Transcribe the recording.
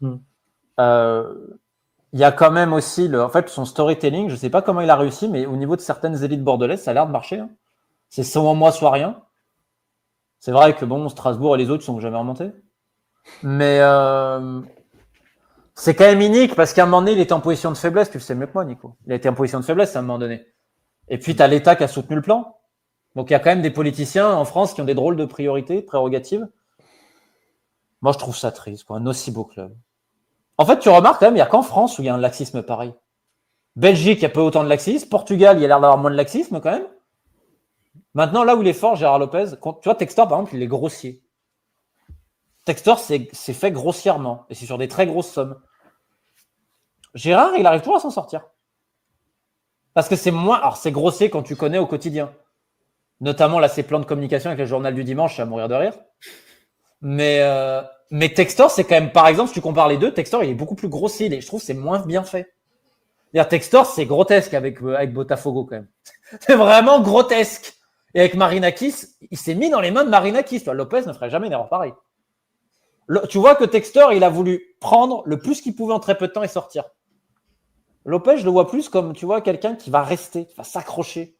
Il y a quand même aussi en fait, son storytelling. Je sais pas comment il a réussi, mais au niveau de certaines élites bordelaises, ça a l'air de marcher. Hein. C'est soit moi, soit rien. C'est vrai que bon, Strasbourg et les autres sont jamais remontés. Mais c'est quand même unique parce qu'à un moment donné, il était en position de faiblesse. Tu le sais mieux que moi, Nico. Il a été en position de faiblesse à un moment donné. Et puis, tu as l'État qui a soutenu le plan. Donc, il y a quand même des politiciens en France qui ont des drôles de priorités, de prérogatives. Moi, je trouve ça triste, quoi. Un aussi beau club. En fait, tu remarques quand même, il n'y a qu'en France où il y a un laxisme pareil. Belgique, il y a peu autant de laxisme. Portugal, il y a l'air d'avoir moins de laxisme quand même. Maintenant, là où il est fort, Gérard Lopez, tu vois, Textor, par exemple, il est grossier. Textor, c'est fait grossièrement. Et c'est sur des très grosses sommes. Gérard, il arrive toujours à s'en sortir. Parce que c'est moins. Alors, c'est grossier quand tu connais au quotidien. Notamment, là, ses plans de communication avec le journal du dimanche, c'est à mourir de rire. Mais Textor, c'est quand même, par exemple, si tu compares les deux, Textor, il est beaucoup plus grossier. Et je trouve que c'est moins bien fait. D'ailleurs, Textor, c'est grotesque avec Botafogo, quand même. C'est vraiment grotesque. Et avec Marinakis, il s'est mis dans les mains de Marinakis. Lopez ne ferait jamais une erreur pareille. Tu vois que Textor, il a voulu prendre le plus qu'il pouvait en très peu de temps et sortir. Lopez, je le vois plus comme, tu vois, quelqu'un qui va rester, qui va s'accrocher.